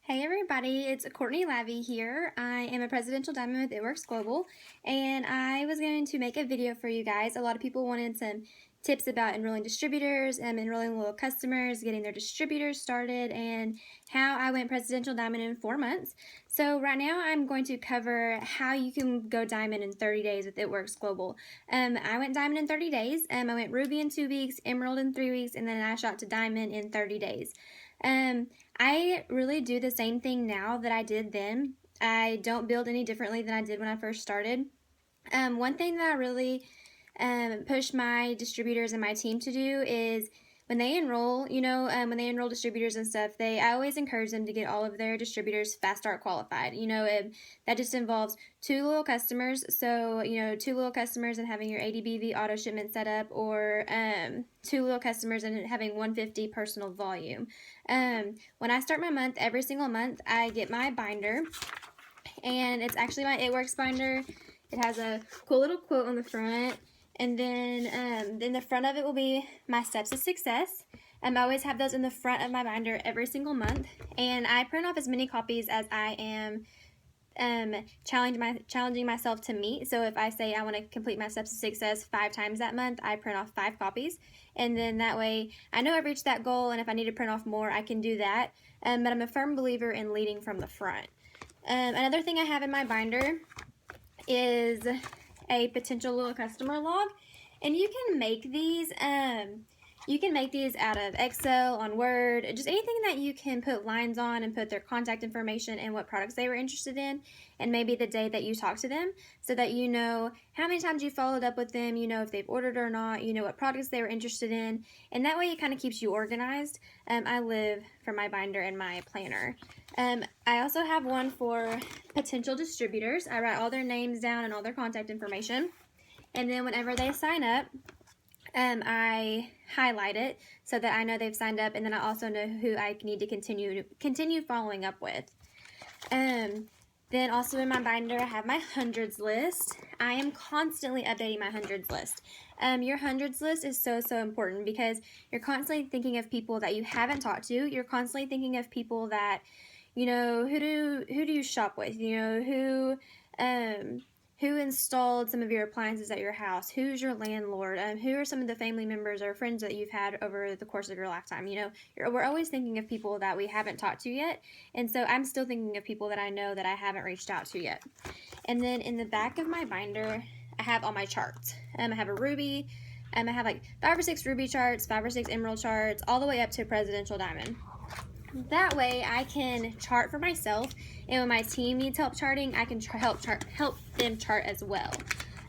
Hey everybody, it's Courtney Lavey here. I am a Presidential Diamond with It Works Global, and I was going to make a video for you guys. A lot of people wanted some tips about enrolling distributors and enrolling loyal customers, getting their distributors started, and how I went Presidential Diamond in 4 months. So right now I'm going to cover how you can go Diamond in 30 days with It Works Global. I went Diamond in 30 days. I went Ruby in 2 weeks, Emerald in 3 weeks, and then I shot to Diamond in 30 days. I really do the same thing now that I did then. I don't build any differently than I did when I first started. One thing that I really push my distributors and my team to do is when they enroll, when they enroll distributors and stuff, I always encourage them to get all of their distributors fast start qualified. That just involves 2 loyal customers. So, 2 loyal customers and having your ADBV auto shipment set up, or 2 loyal customers and having 150 personal volume. When I start my month, every single month, I get my binder, and it's actually my It Works binder. It has a cool little quote on the front. And then in the front of it will be my steps to success. I always have those in the front of my binder every single month. And I print off as many copies as I am challenging myself to meet. So if I say I want to complete my steps to success 5 times that month, I print off 5 copies. And then that way I know I've reached that goal, and if I need to print off more, I can do that. But I'm a firm believer in leading from the front. Another thing I have in my binder is a potential loyal customer log, and you can make these out of Excel, on Word, just anything that you can put lines on and put their contact information and what products they were interested in, and maybe the day that you talked to them, so that you know how many times you followed up with them, if they've ordered or not, what products they were interested in, and that way it kind of keeps you organized. I live for my binder and my planner. I also have one for potential distributors. I write all their names down and all their contact information, and then whenever they sign up, I highlight it so that I know they've signed up, and then I also know who I need to continue following up with. Then also in my binder, I have my hundreds list. I am constantly updating my hundreds list. Your hundreds list is so important, because you're constantly thinking of people that you haven't talked to. You're constantly thinking of people that, who do you shop with? Who installed some of your appliances at your house? Who's your landlord? Who are some of the family members or friends that you've had over the course of your lifetime? We're always thinking of people that we haven't talked to yet, and so I'm still thinking of people that I know that I haven't reached out to yet. And then in the back of my binder, I have all my charts. I have a Ruby. I have like 5 or 6 Ruby charts, 5 or 6 Emerald charts, all the way up to Presidential Diamond. That way I can chart for myself, and when my team needs help charting, I can help them chart as well.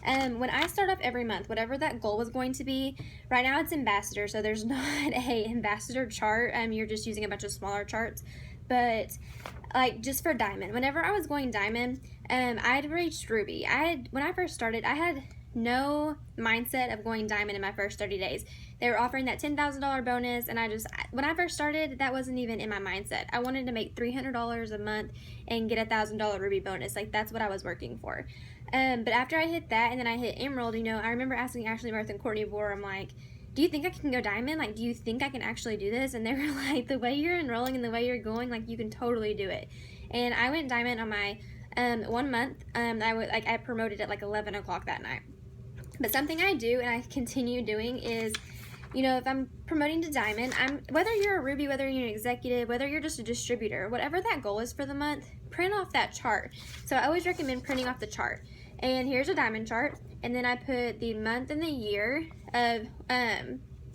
When I start off every month, whatever that goal was going to be, right now it's ambassador, so there's not a ambassador chart. You're just using a bunch of smaller charts. But like just for Diamond, whenever I was going Diamond, I'd reached Ruby. When I first started, I had no mindset of going Diamond in my first 30 days. They were offering that $10,000 bonus, and when I first started, that wasn't even in my mindset. I wanted to make $300 a month and get a $1,000 Ruby bonus. Like, that's what I was working for. But after I hit that, and then I hit Emerald, I remember asking Ashley, Martha, and Courtney Bohr, I'm like, do you think I can go Diamond? Like, do you think I can actually do this? And they were like, the way you're enrolling and the way you're going, like, you can totally do it. And I went Diamond on my 1 month. I promoted at like 11 o'clock that night. But something I do, and I continue doing, is, if I'm promoting to Diamond, whether you're a Ruby, whether you're an executive, whether you're just a distributor, whatever that goal is for the month, print off that chart. So I always recommend printing off the chart. And here's a Diamond chart, and then I put the month and the year of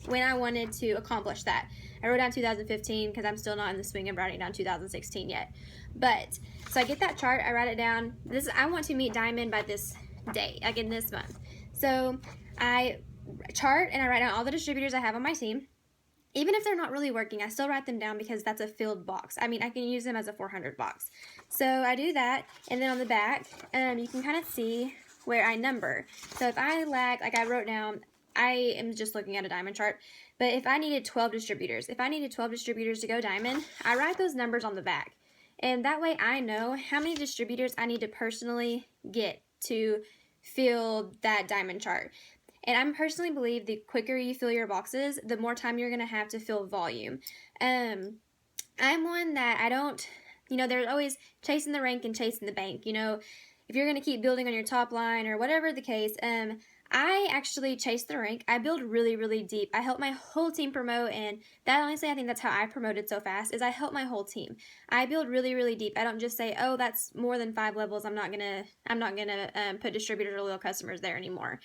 when I wanted to accomplish that. I wrote down 2015 because I'm still not in the swing of writing down 2016 yet. But so I get that chart, I write it down. I want to meet Diamond by this day, like in this month. So I chart and I write down all the distributors I have on my team. Even if they're not really working, I still write them down because that's a filled box. I can use them as a 400 box. So I do that, and then on the back, you can kind of see where I number. So if I lag, like I wrote down, I am just looking at a Diamond chart, but if I needed 12 distributors, to go Diamond, I write those numbers on the back. And that way I know how many distributors I need to personally get to fill that Diamond chart. And I personally believe the quicker you fill your boxes, the more time you're going to have to fill volume. I'm one that There's always chasing the rank and chasing the bank. If you're going to keep building on your top line or whatever the case, I actually chase the rank. I build really, really deep. I help my whole team promote, and that honestly, I think that's how I promoted so fast, is I help my whole team. I build really, really deep. I don't just say, oh, that's more than 5 levels. I'm not gonna put distributors or loyal customers there anymore.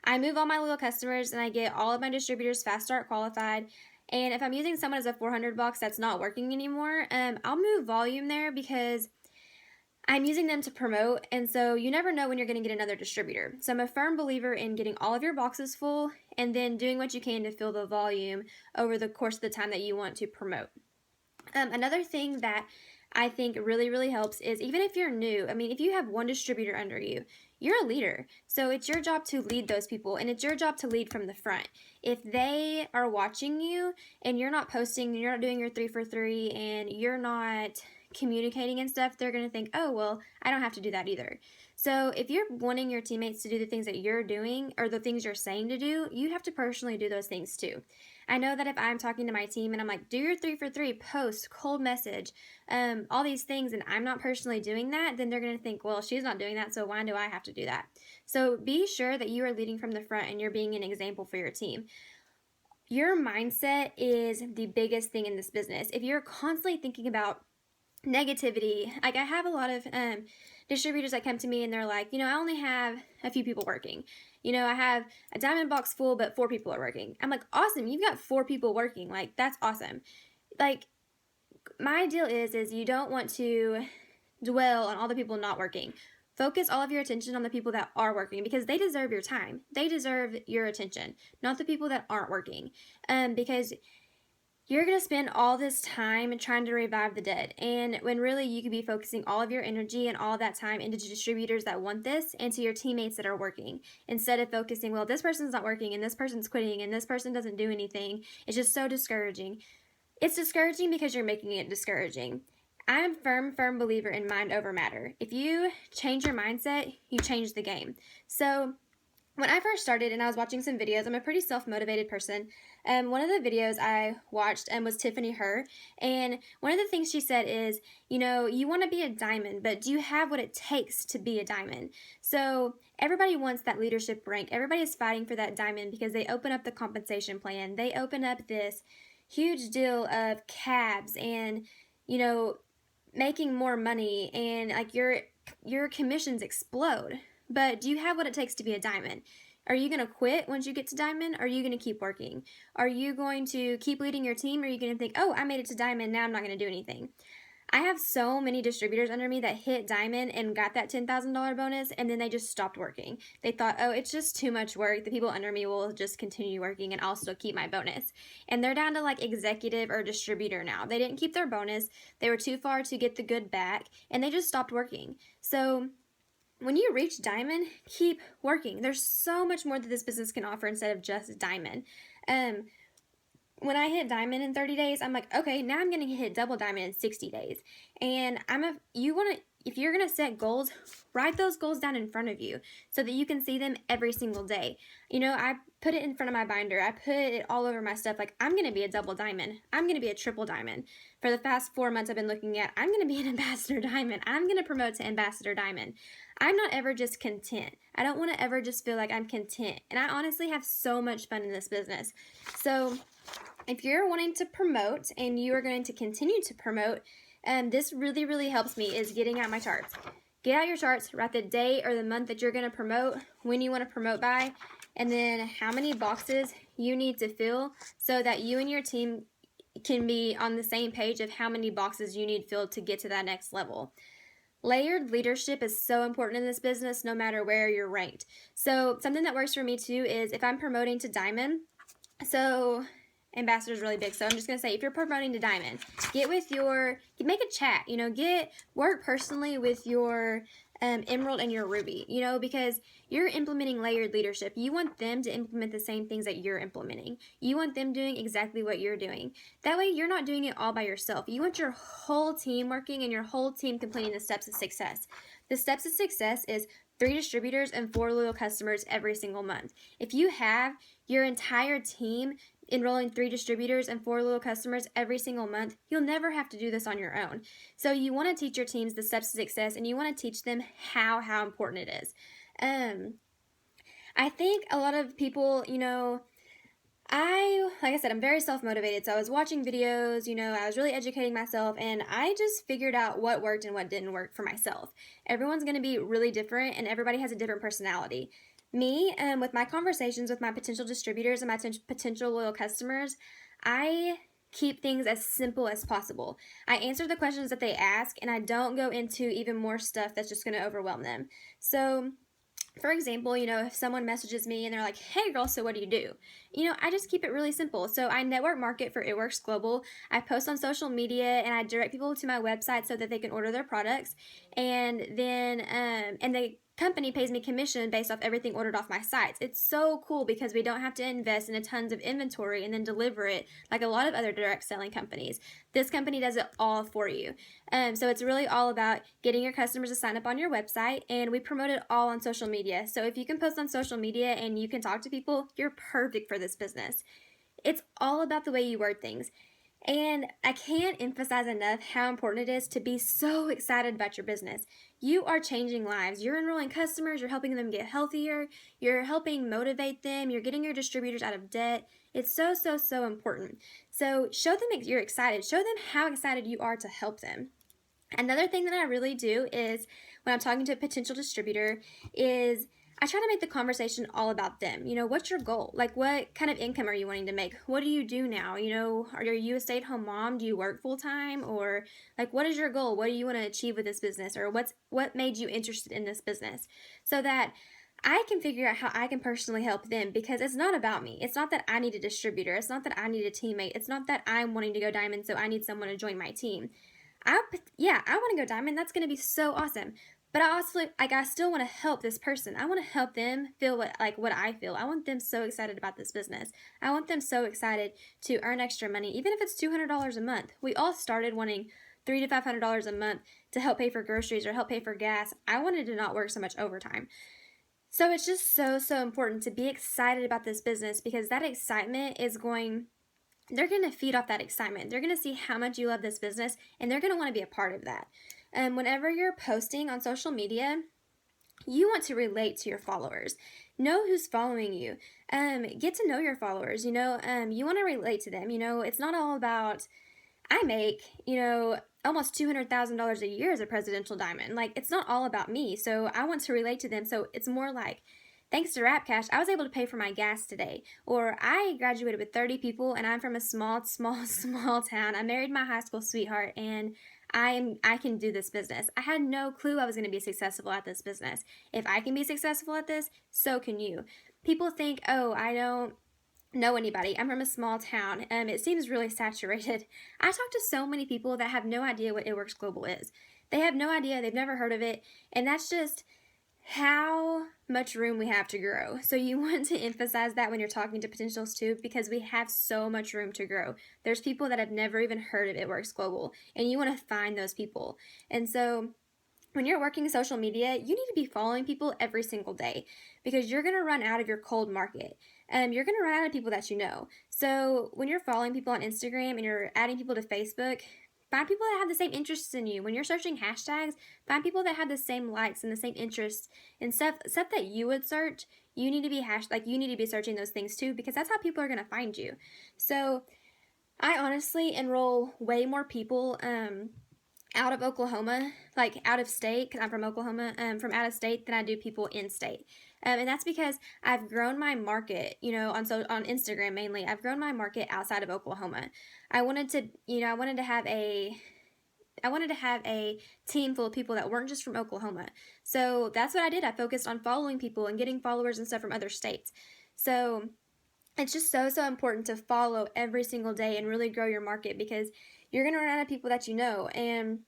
I move all my loyal customers, and I get all of my distributors fast start qualified. And if I'm using someone as a 400 box that's not working anymore, I'll move volume there because I'm using them to promote, and so you never know when you're going to get another distributor. So I'm a firm believer in getting all of your boxes full and then doing what you can to fill the volume over the course of the time that you want to promote. Another thing that I think really, really helps is, even if you're new, if you have one distributor under you, you're a leader. So it's your job to lead those people, and it's your job to lead from the front. If they are watching you and you're not posting, and you're not doing your 3 for 3, and you're not communicating and stuff, they're going to think, oh, well, I don't have to do that either. So if you're wanting your teammates to do the things that you're doing or the things you're saying to do, you have to personally do those things too. I know that if I'm talking to my team and I'm like, do your 3 for 3, post, cold message, all these things, and I'm not personally doing that, then they're going to think, well, she's not doing that, so why do I have to do that? So be sure that you are leading from the front and you're being an example for your team. Your mindset is the biggest thing in this business. If you're constantly thinking about negativity, like I have a lot of distributors that come to me and they're like, I only have a few people working. I have a diamond box full, but 4 people are working. I'm like, awesome, you've got 4 people working. Like, that's awesome. Like, my deal is you don't want to dwell on all the people not working. Focus all of your attention on the people that are working, because they deserve your time. They deserve your attention, not the people that aren't working. Because you're going to spend all this time trying to revive the dead, and when really you could be focusing all of your energy and all that time into distributors that want this and to your teammates that are working, instead of focusing, well, this person's not working and this person's quitting and this person doesn't do anything. It's just so discouraging. It's discouraging because you're making it discouraging. I'm a firm believer in mind over matter. If you change your mindset, you change the game. So when I first started and I was watching some videos, I'm a pretty self-motivated person. One of the videos I watched was Tiffany Her, and one of the things she said is, you want to be a diamond, but do you have what it takes to be a diamond? So everybody wants that leadership rank. Everybody is fighting for that diamond because they open up the compensation plan. They open up this huge deal of cabs and, making more money, and like your commissions explode. But do you have what it takes to be a diamond? Are you going to quit once you get to diamond? Or are you going to keep working? Are you going to keep leading your team? Or are you going to think, oh, I made it to diamond, now I'm not going to do anything? I have so many distributors under me that hit diamond and got that $10,000 bonus, and then they just stopped working. They thought, oh, it's just too much work. The people under me will just continue working and I'll still keep my bonus. And they're down to like executive or distributor now. They didn't keep their bonus. They were too far to get the good back, and they just stopped working. So when you reach diamond, keep working. There's so much more that this business can offer instead of just diamond. When I hit diamond in 30 days, I'm like, okay, now I'm going to hit double diamond in 60 days. And if you're going to set goals, write those goals down in front of you so that you can see them every single day. I put it in front of my binder. I put it all over my stuff. Like, I'm going to be a double diamond. I'm going to be a triple diamond. For the past 4 months I've been looking at, I'm going to be an ambassador diamond. I'm going to promote to ambassador diamond. I'm not ever just content. I don't want to ever just feel like I'm content. And I honestly have so much fun in this business. So if you're wanting to promote and you are going to continue to promote, this really, really helps me, is getting out my charts. Get out your charts, write the day or the month that you're going to promote, when you want to promote by, and then how many boxes you need to fill so that you and your team can be on the same page of how many boxes you need filled to get to that next level. Layered leadership is so important in this business, no matter where you're ranked. So something that works for me too is if I'm promoting to diamond, so ambassador is really big, so I'm just going to say, if you're promoting to diamond, make a chat, work personally with your emerald and your ruby, because you're implementing layered leadership. You want them to implement the same things that you're implementing. You want them doing exactly what you're doing. That way you're not doing it all by yourself. You want your whole team working and your whole team completing the steps of success. The steps of success is 3 distributors and 4 loyal customers every single month. If you have your entire team enrolling 3 distributors and 4 loyal customers every single month, you'll never have to do this on your own. So you want to teach your teams the steps to success, and you want to teach them how important it is. I think a lot of people, like I said, I'm very self motivated. So I was watching videos, I was really educating myself, and I just figured out what worked and what didn't work for myself. Everyone's going to be really different, and everybody has a different personality. Me, with my conversations with my potential distributors and my potential loyal customers, I keep things as simple as possible. I answer the questions that they ask, and I don't go into even more stuff that's just going to overwhelm them. So, for example, if someone messages me and they're like, hey girl, so what do you do? I just keep it really simple. So I network market for It Works Global. I post on social media and I direct people to my website so that they can order their products. And then, and the company pays me commission based off everything ordered off my sites. It's so cool because we don't have to invest in a tons of inventory and then deliver it like a lot of other direct selling companies. This company does it all for you. So it's really all about getting your customers to sign up on your website, and we promote it all on social media. So if you can post on social media and you can talk to people, you're perfect for this business. It's all about the way you word things. And I can't emphasize enough how important it is to be so excited about your business. You are changing lives. You're enrolling customers. You're helping them get healthier. You're helping motivate them. You're getting your distributors out of debt. It's so, so, so important. So show them you're excited. Show them how excited you are to help them. Another thing that I really do is when I'm talking to a potential distributor is I try to make the conversation all about them. What's your goal? Like, what kind of income are you wanting to make? What do you do now? Are you a stay-at-home mom? Do you work full-time? Or like, what is your goal? What do you want to achieve with this business? Or what made you interested in this business? So that I can figure out how I can personally help them, because it's not about me. It's not that I need a distributor. It's not that I need a teammate. It's not that I'm wanting to go diamond, so I need someone to join my team. I want to go diamond. That's going to be so awesome. But I still want to help this person. I want to help them feel what I feel. I want them so excited about this business. I want them so excited to earn extra money, even if it's $200 a month. We all started wanting $300 to $500 a month to help pay for groceries or help pay for gas. I wanted to not work so much overtime. So it's just so, so important to be excited about this business, because that excitement they're going to feed off that excitement. They're going to see how much you love this business, and they're going to want to be a part of that. Whenever you're posting on social media, you want to relate to your followers. Know who's following you. Get to know your followers. You want to relate to them. It's not all about, I make, almost $200,000 a year as a presidential diamond. Like, it's not all about me. So I want to relate to them. So it's more like, thanks to Rap Cash, I was able to pay for my gas today. Or I graduated with 30 people and I'm from a small, small, small town. I married my high school sweetheart and I can do this business. I had no clue I was going to be successful at this business. If I can be successful at this, so can you. People think, oh, I don't know anybody. I'm from a small town. It seems really saturated. I talk to so many people that have no idea what It Works Global is. They have no idea. They've never heard of it. And that's just how much room we have to grow. So you want to emphasize that when you're talking to potentials too, because we have so much room to grow. There's people that have never even heard of It Works Global, and you want to find those people. And so when you're working social media, you need to be following people every single day, because you're going to run out of your cold market. You're going to run out of people that you know. So when you're following people on Instagram and you're adding people to Facebook, find people that have the same interests in you. When you're searching hashtags, find people that have the same likes and the same interests and stuff that you would search. You need to be you need to be searching those things too, because that's how people are going to find you. So I honestly enroll way more people out of Oklahoma, like out of state, because I'm from Oklahoma, from out of state, than I do people in state. And that's because I've grown my market, on Instagram mainly. I've grown my market outside of Oklahoma. I wanted to have a team full of people that weren't just from Oklahoma. So that's what I did. I focused on following people and getting followers and stuff from other states. So it's just so, so important to follow every single day and really grow your market, because you're going to run out of people that you know, and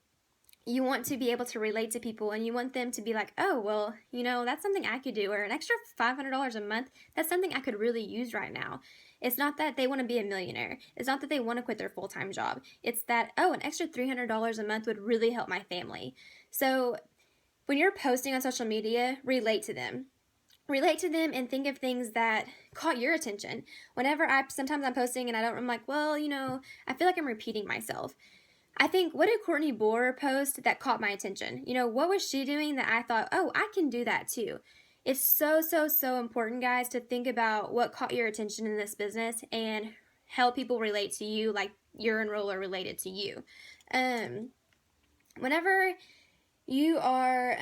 you want to be able to relate to people, and you want them to be like, oh, well, that's something I could do, or an extra $500 a month, that's something I could really use right now. It's not that they want to be a millionaire. It's not that they want to quit their full-time job. It's that, oh, an extra $300 a month would really help my family. So when you're posting on social media, relate to them. relate to them and think of things that caught your attention. Sometimes I'm posting and I'm like, well, I feel like I'm repeating myself. I think, what did Courtney Bohr post that caught my attention? What was she doing that I thought, oh, I can do that too? It's so, so, so important, guys, to think about what caught your attention in this business and help people relate to you like your enroller related to you. Whenever you are,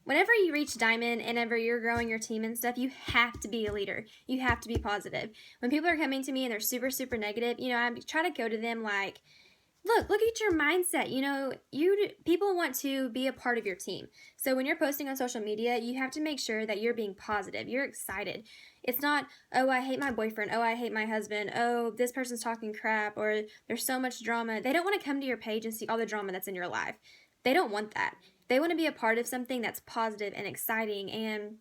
whenever you reach diamond and whenever you're growing your team and stuff, you have to be a leader. You have to be positive. When people are coming to me and they're super, super negative, I try to go to them like, look at your mindset. People want to be a part of your team. So when you're posting on social media, you have to make sure that you're being positive. You're excited. It's not, oh, I hate my boyfriend. Oh, I hate my husband. Oh, this person's talking crap, or there's so much drama. They don't want to come to your page and see all the drama that's in your life. They don't want that. They want to be a part of something that's positive and exciting. And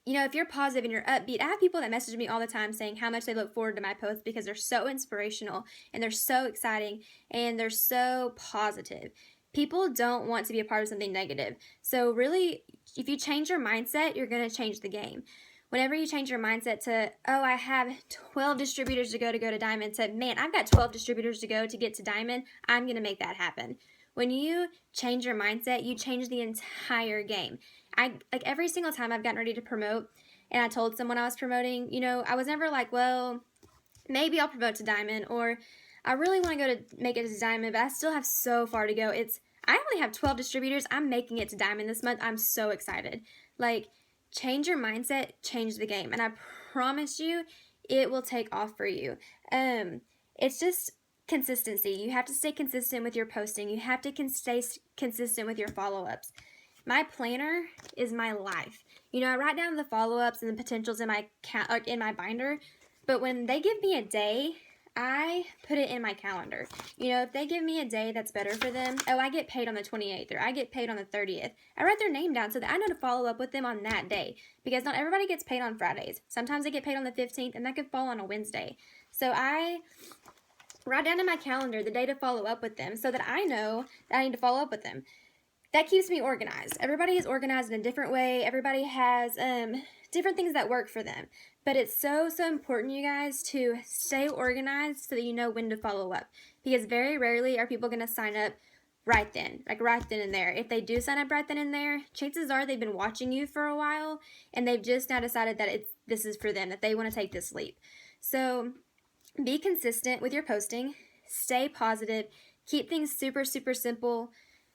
if you're positive and you're upbeat, I have people that message me all the time saying how much they look forward to my posts because they're so inspirational and they're so exciting and they're so positive. People don't want to be a part of something negative. So really, if you change your mindset, you're going to change the game. Whenever you change your mindset to, oh, I have 12 distributors to go to diamond, to, man, I've got 12 distributors to go to get to diamond, I'm going to make that happen. When you change your mindset, you change the entire game. Every single time I've gotten ready to promote and I told someone I was promoting, I was never like, well, maybe I'll promote to diamond, or I really want to go to make it to diamond, but I still have so far to go. I only have 12 distributors. I'm making it to diamond this month. I'm so excited. Change your mindset, change the game. And I promise you, it will take off for you. It's just consistency. You have to stay consistent with your posting. You have to stay consistent with your follow-ups. My planner is my life. I write down the follow-ups and the potentials in my binder, but when they give me a day, I put it in my calendar. If they give me a day that's better for them, oh, I get paid on the 28th or I get paid on the 30th. I write their name down so that I know to follow up with them on that day, because not everybody gets paid on Fridays. Sometimes they get paid on the 15th and that could fall on a Wednesday. So I write down in my calendar the day to follow up with them so that I know that I need to follow up with them. That keeps me organized. Everybody is organized in a different way. Everybody has different things that work for them. But it's so, so important, you guys, to stay organized so that you know when to follow up. Because very rarely are people going to sign up right then and there. If they do sign up right then and there, chances are they've been watching you for a while and they've just now decided that this is for them, that they want to take this leap. So be consistent with your posting. Stay positive. Keep things super, super simple.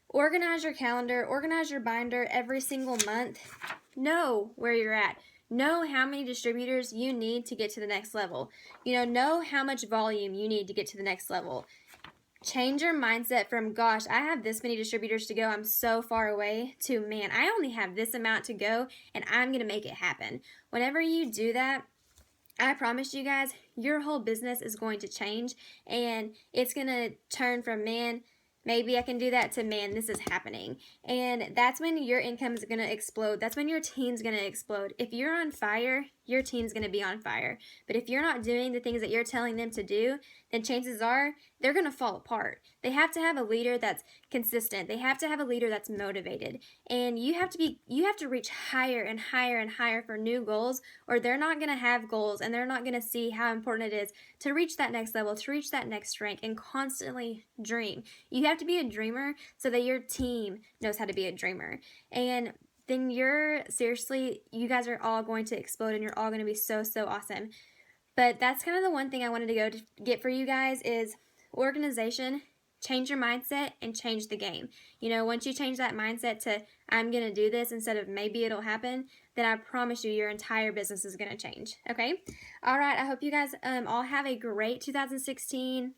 Organize your calendar, organize your binder every single month. Know where you're at. Know how many distributors you need to get to the next level. Know how much volume you need to get to the next level. Change your mindset from, gosh, I have this many distributors to go, I'm so far away, to, man, I only have this amount to go and I'm going to make it happen. Whenever you do that, I promise you guys, your whole business is going to change and it's going to turn from, man, maybe I can do that, to, man, this is happening. And that's when your income is going to explode. That's when your team's going to explode. If you're on fire, your team's going to be on fire. But if you're not doing the things that you're telling them to do, then chances are they're going to fall apart. They have to have a leader that's consistent. They have to have a leader that's motivated. And you have to reach higher and higher and higher for new goals, or they're not going to have goals and they're not going to see how important it is to reach that next level, to reach that next rank, and constantly dream. You have to be a dreamer so that your team knows how to be a dreamer. And then you guys are all going to explode and you're all going to be so, so awesome. But that's kind of the one thing I wanted to go to get for you guys is organization. Change your mindset and change the game. Once you change that mindset to, I'm going to do this instead of maybe it'll happen, then I promise you your entire business is going to change. Okay? All right. I hope you guys all have a great 2016.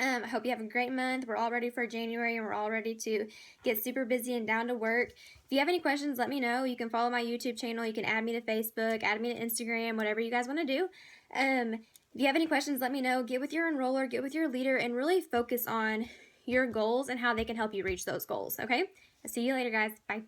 I hope you have a great month. We're all ready for January and we're all ready to get super busy and down to work. If you have any questions, let me know. You can follow my YouTube channel. You can add me to Facebook, add me to Instagram, whatever you guys want to do. If you have any questions, let me know. Get with your enroller, get with your leader, and really focus on your goals and how they can help you reach those goals. Okay? I'll see you later, guys. Bye.